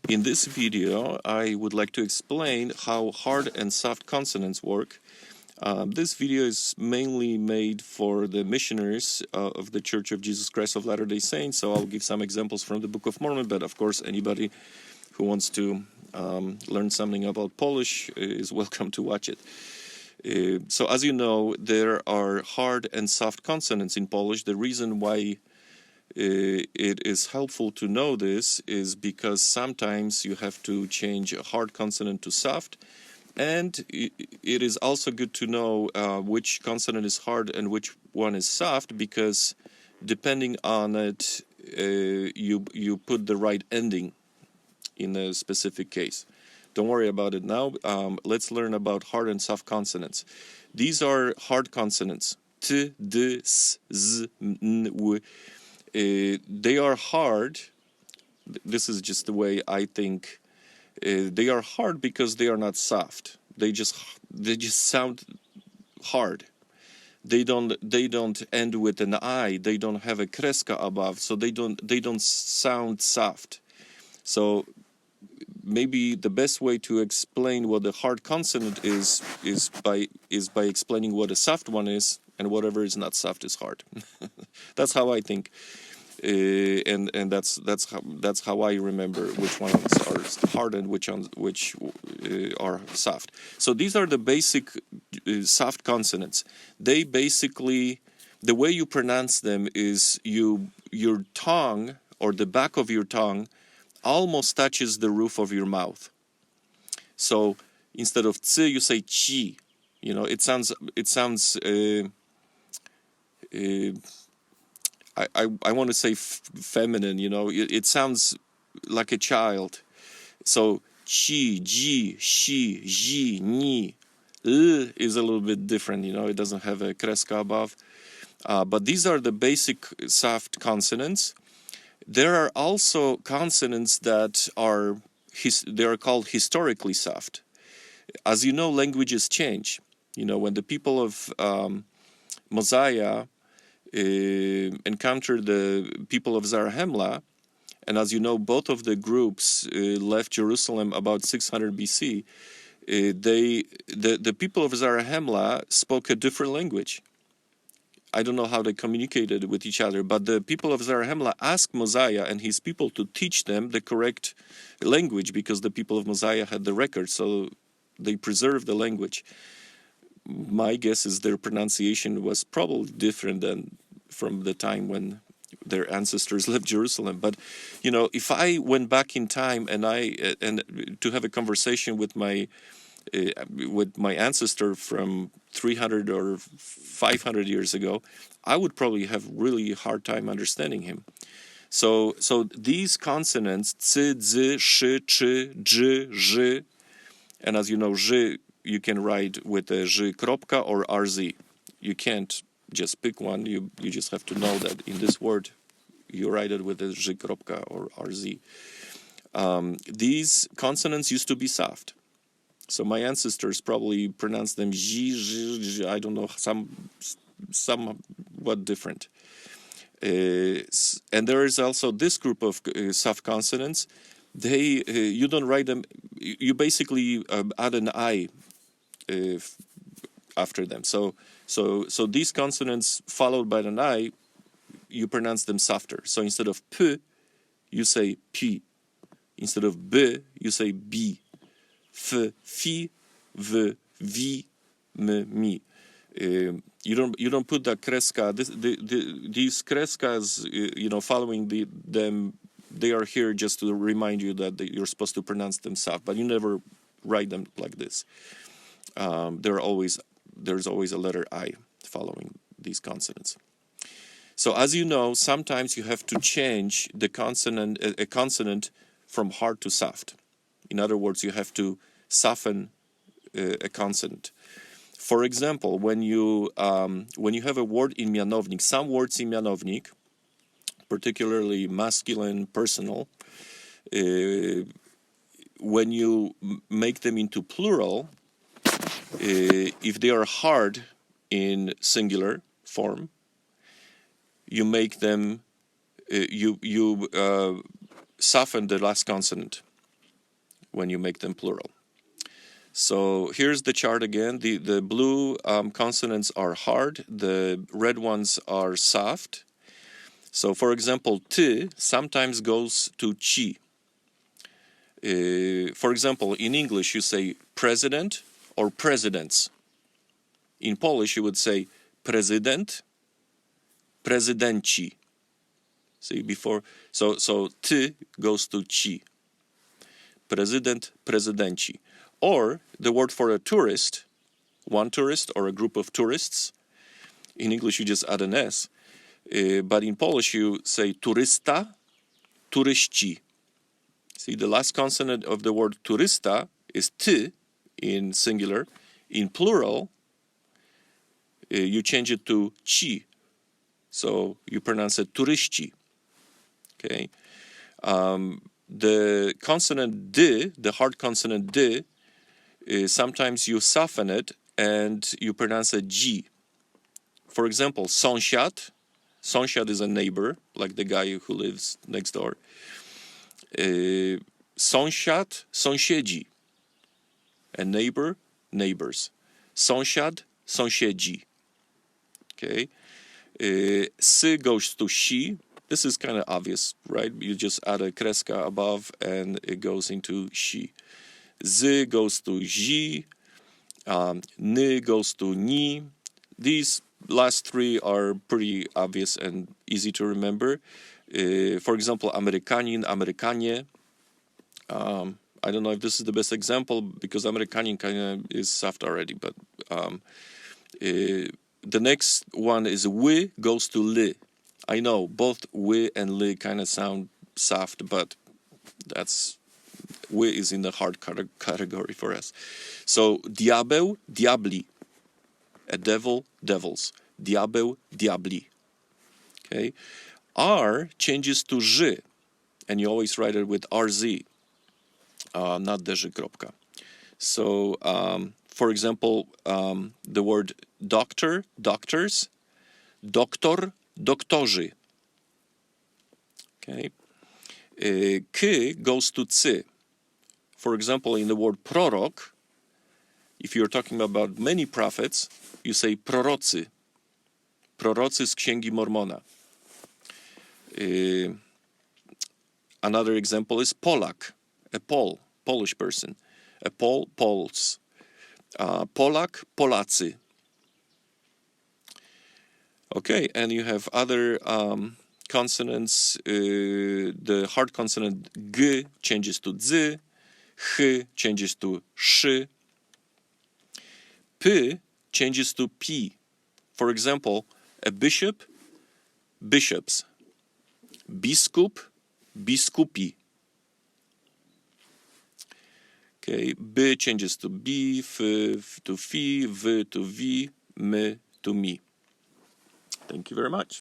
In this video, I would like to explain how hard and soft consonants work. This video is mainly made for the missionaries of the Church of Jesus Christ of Latter-day Saints, so I'll give some examples from the Book of Mormon, but of course anybody who wants to learn something about Polish is welcome to watch it. So as you know, there are hard and soft consonants in Polish. The reason why it is helpful to know this is because sometimes you have to change a hard consonant to soft, and it is also good to know which consonant is hard and which one is soft, because depending on it, you put the right ending in a specific case. Don't worry about it now. Let's learn about hard and soft consonants. These are hard consonants. T, D, S, Z, N, W. They are hard. This is just the way I think. They are hard because they are not soft. They just sound hard. They don't end with an I. They don't have a kreska above, so they don't sound soft. So maybe the best way to explain what a hard consonant is by explaining what a soft one is, and whatever is not soft is hard. That's how I think, and that's how I remember which ones are hard and which are soft. So these are the basic soft consonants. They basically, the way you pronounce them is your tongue, or the back of your tongue, almost touches the roof of your mouth. So instead of ts, you say chi. You know, it sounds. I want to say feminine. You know, it sounds like a child. So chi, ji, shi, ji, ni. Is a little bit different. You know, it doesn't have a kreska above. But these are the basic soft consonants. There are also consonants that are called historically soft. As you know, languages change. You know, when the people of Mosiah encountered the people of Zarahemla, and as you know, both of the groups left Jerusalem about 600 BC. The people of Zarahemla spoke a different language. I don't know how they communicated with each other, but the people of Zarahemla asked Mosiah and his people to teach them the correct language, because the people of Mosiah had the record, so they preserved the language. My guess is their pronunciation was probably different than from the time when their ancestors left Jerusalem. But you know, if I went back in time and to have a conversation with my ancestor from 300 or 500 years ago, I would probably have really hard time understanding him. So these consonants, ts, z, sh, ch, j, ż, and as you know, ż you can write with a ż kropka or rz. You can't just pick one. You just have to know that in this word you write it with a ż kropka or rz. These consonants used to be soft. So my ancestors probably pronounced them j, I don't know, somewhat different. And there is also this group of soft consonants. They you don't write them. You basically add an I after them. So these consonants followed by an I, you pronounce them softer. So instead of p, you say p. Instead of b, you say b. F, fi, v, vi, m, mi. You don't put the kreska. These kreskas, you know, following them, they are here just to remind you that you're supposed to pronounce them soft, but you never write them like this. There's always a letter I following these consonants. So as you know, sometimes you have to change the a consonant from hard to soft. In other words, you have to soften a consonant. For example, when you have a word in mianownik, some words in mianownik, particularly masculine, personal, when you make them into plural, if they are hard in singular form, you make them, you soften the last consonant. when you make them plural. So here's the chart again. The blue consonants are hard, the red ones are soft. So for example, ty sometimes goes to chi. For example, in English you say president or presidents. In Polish you would say prezydent, prezydenci. See before, so ty goes to chi. President, prezydenci. Or the word for a tourist, one tourist or a group of tourists. In English you just add an S. But in Polish you say turysta, turyści. See, the last consonant of the word turysta is ty in singular. In plural, you change it to ci. So you pronounce it turyści. Okay. The consonant d, the hard consonant d, sometimes you soften it and you pronounce it g. For example, sąsiad. Sąsiad is a neighbor, like the guy who lives next door. Sąsiad, sąsiedzi. A neighbor, neighbors. Sąsiad, sąsiedzi. Okay. Sy goes to si. This is kind of obvious, right? You just add a kreska above and it goes into si. Z goes to zi. Ny goes to ni. These last three are pretty obvious and easy to remember. For example, Amerykanin, Amerykanie. I don't know if this is the best example because Amerykanin kind of is soft already, but the next one is wy goes to ly. I know both wy and ly kind of sound soft, but that's wy is in the hard category for us. So diabeł, diabli. A devil, devils. Diabeł, diabli. Okay. R changes to ży, and you always write it with RZ, not the ży kropka. So, for example, the word doctor, doctors, doktor, doktorzy. Okay. K goes to cy. For example, in the word prorok, if you're talking about many prophets, you say prorocy. Prorocy z Księgi Mormona. Another example is Polak, a Pol, Polish person. A Pol, Poles. Polak, Polacy. Okay, and you have other consonants. The hard consonant g changes to z, ch changes to sz, p changes to p. For example, a bishop, bishops. Biskup, biskupi. Okay, b changes to b, f to fi, v to vi, my to me. Thank you very much.